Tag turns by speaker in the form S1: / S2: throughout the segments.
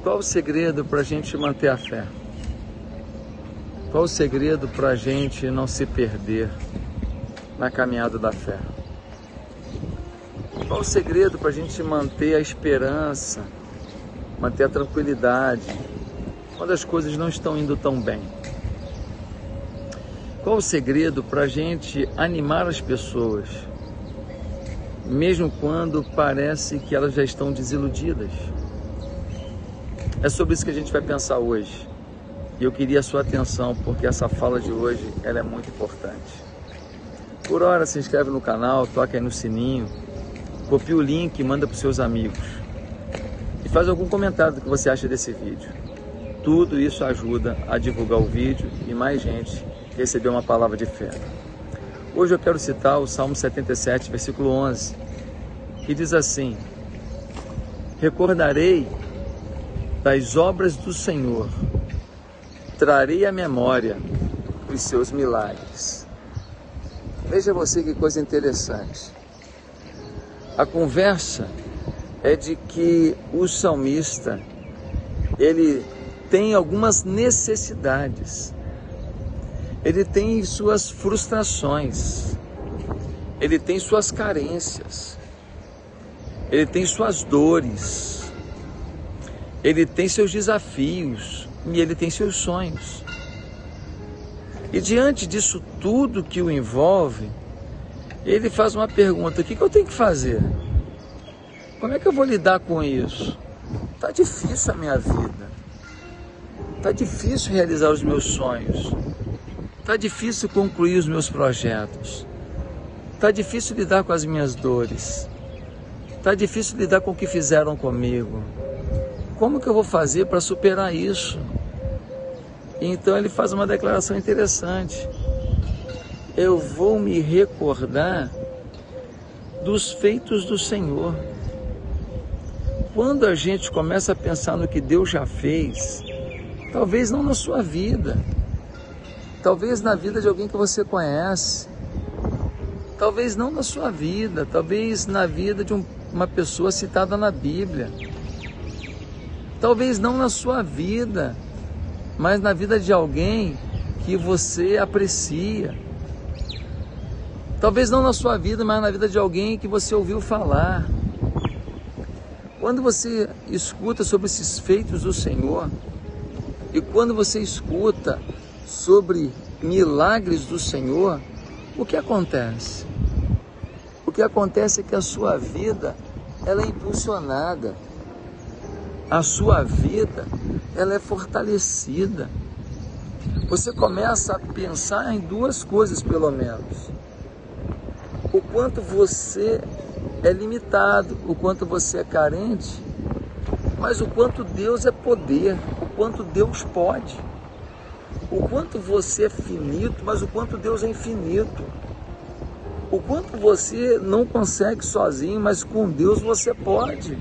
S1: Qual o segredo para a gente manter a fé? Qual o segredo para a gente não se perder na caminhada da fé? Qual o segredo para a gente manter a esperança, manter a tranquilidade, quando as coisas não estão indo tão bem? Qual o segredo para a gente animar as pessoas, mesmo quando parece que elas já estão desiludidas? É sobre isso que a gente vai pensar hoje. E eu queria a sua atenção, porque essa fala de hoje ela é muito importante. Por hora, se inscreve no canal, toca aí no sininho, copia o link e manda para os seus amigos. E faz algum comentário do que você acha desse vídeo. Tudo isso ajuda a divulgar o vídeo e mais gente receber uma palavra de fé. Hoje eu quero citar o Salmo 77, versículo 11, que diz assim: recordarei das obras do Senhor, trarei à memória os seus milagres. Veja você que coisa interessante. A conversa é de que o salmista, ele tem algumas necessidades, ele tem suas frustrações, ele tem suas carências, ele tem suas dores, ele tem seus desafios e ele tem seus sonhos. E diante disso tudo que o envolve, ele faz uma pergunta: o que eu tenho que fazer? Como é que eu vou lidar com isso? Está difícil a minha vida. Está difícil realizar os meus sonhos. Está difícil concluir os meus projetos. Está difícil lidar com as minhas dores. Está difícil lidar com o que fizeram comigo. Como que eu vou fazer para superar isso? Então ele faz uma declaração interessante: eu vou me recordar dos feitos do Senhor. Quando a gente começa a pensar no que Deus já fez, talvez não na sua vida, talvez na vida de alguém que você conhece, talvez não na sua vida, talvez na vida de uma pessoa citada na Bíblia, talvez não na sua vida, mas na vida de alguém que você aprecia. Talvez não na sua vida, mas na vida de alguém que você ouviu falar. Quando você escuta sobre esses feitos do Senhor, e quando você escuta sobre milagres do Senhor, o que acontece? O que acontece é que a sua vida, ela é impulsionada. A sua vida, ela é fortalecida. Você começa a pensar em duas coisas, pelo menos: o quanto você é limitado, o quanto você é carente, mas o quanto Deus é poder, o quanto Deus pode, o quanto você é finito, mas o quanto Deus é infinito, o quanto você não consegue sozinho, mas com Deus você pode.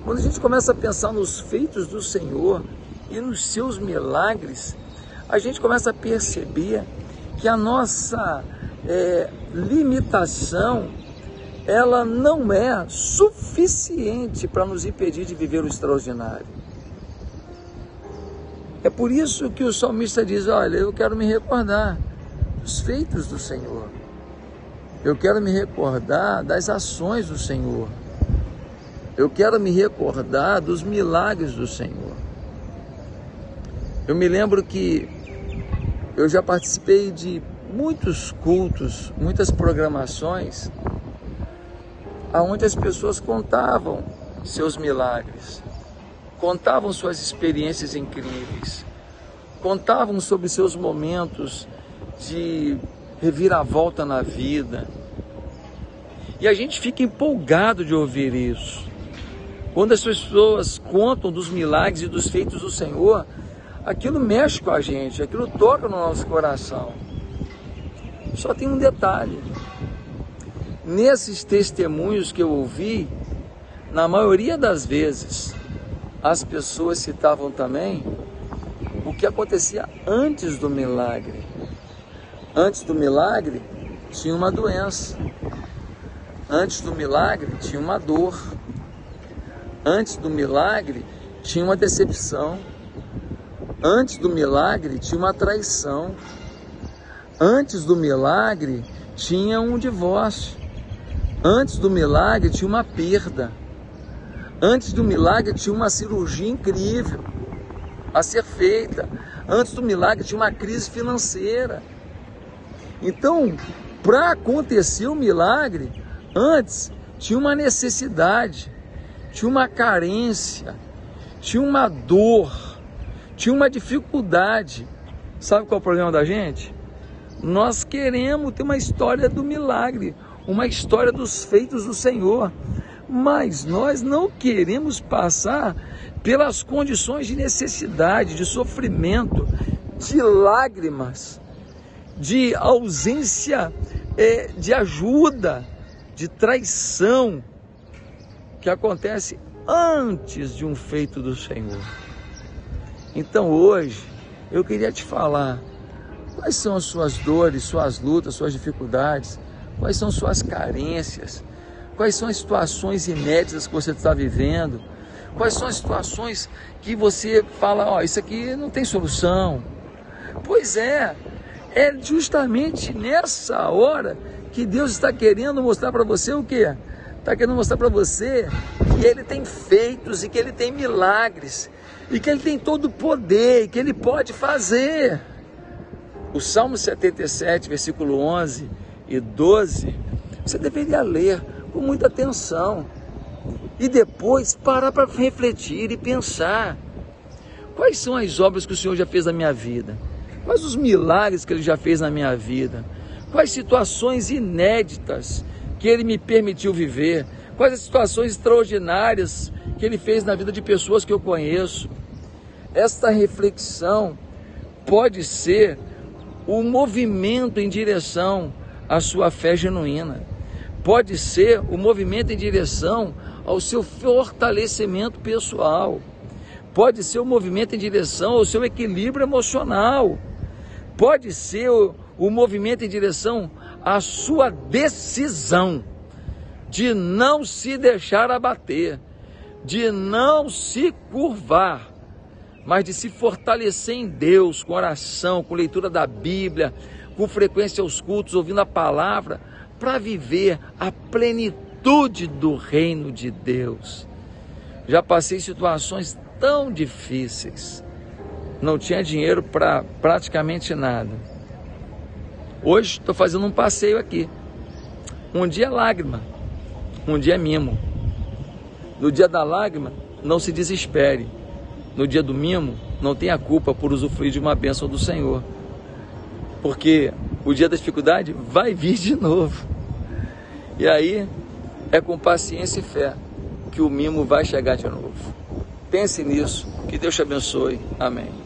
S1: Quando a gente começa a pensar nos feitos do Senhor e nos seus milagres, a gente começa a perceber que a nossa limitação, ela não é suficiente para nos impedir de viver o extraordinário. É por isso que o salmista diz: olha, eu quero me recordar dos feitos do Senhor, eu quero me recordar das ações do Senhor, eu quero me recordar dos milagres do Senhor. Eu me lembro que eu já participei de muitos cultos, muitas programações, onde as pessoas contavam seus milagres, contavam suas experiências incríveis, contavam sobre seus momentos de reviravolta na vida. E a gente fica empolgado de ouvir isso. Quando as pessoas contam dos milagres e dos feitos do Senhor, aquilo mexe com a gente, aquilo toca no nosso coração. Só tem um detalhe: nesses testemunhos que eu ouvi, na maioria das vezes, as pessoas citavam também o que acontecia antes do milagre. Antes do milagre, tinha uma doença. Antes do milagre, tinha uma dor. Antes do milagre, tinha uma decepção. Antes do milagre, tinha uma traição. Antes do milagre, tinha um divórcio. Antes do milagre, tinha uma perda. Antes do milagre, tinha uma cirurgia incrível a ser feita. Antes do milagre, tinha uma crise financeira. Então, para acontecer o milagre, antes tinha uma necessidade, tinha uma carência, tinha uma dor, tinha uma dificuldade. Sabe qual é o problema da gente? Nós queremos ter uma história do milagre, uma história dos feitos do Senhor, mas nós não queremos passar pelas condições de necessidade, de sofrimento, de lágrimas, de ausência de ajuda, de traição, que acontece antes de um feito do Senhor. Então hoje eu queria te falar, quais são as suas dores, suas lutas, suas dificuldades, quais são suas carências, quais são as situações inéditas que você está vivendo, quais são as situações que você fala, isso aqui não tem solução. Pois é justamente nessa hora que Deus está querendo mostrar para você o quê? Está querendo mostrar para você que Ele tem feitos e que Ele tem milagres e que Ele tem todo o poder e que Ele pode fazer. O Salmo 77, versículo 11 e 12, você deveria ler com muita atenção e depois parar para refletir e pensar. Quais são as obras que o Senhor já fez na minha vida? Quais os milagres que Ele já fez na minha vida? Quais situações inéditas que Ele me permitiu viver? Quais as situações extraordinárias que Ele fez na vida de pessoas que eu conheço? Esta reflexão pode ser o movimento em direção à sua fé genuína. Pode ser o movimento em direção ao seu fortalecimento pessoal. Pode ser o movimento em direção ao seu equilíbrio emocional. Pode ser o movimento em direção à sua decisão de não se deixar abater, de não se curvar, mas de se fortalecer em Deus, com oração, com leitura da Bíblia, com frequência aos cultos, ouvindo a palavra, para viver a plenitude do reino de Deus. Já passei situações tão difíceis, não tinha dinheiro para praticamente nada. Hoje estou fazendo um passeio aqui. Um dia é lágrima, um dia é mimo. No dia da lágrima, não se desespere. No dia do mimo, não tenha culpa por usufruir de uma bênção do Senhor. Porque o dia da dificuldade vai vir de novo. E aí, é com paciência e fé que o mimo vai chegar de novo. Pense nisso, que Deus te abençoe. Amém.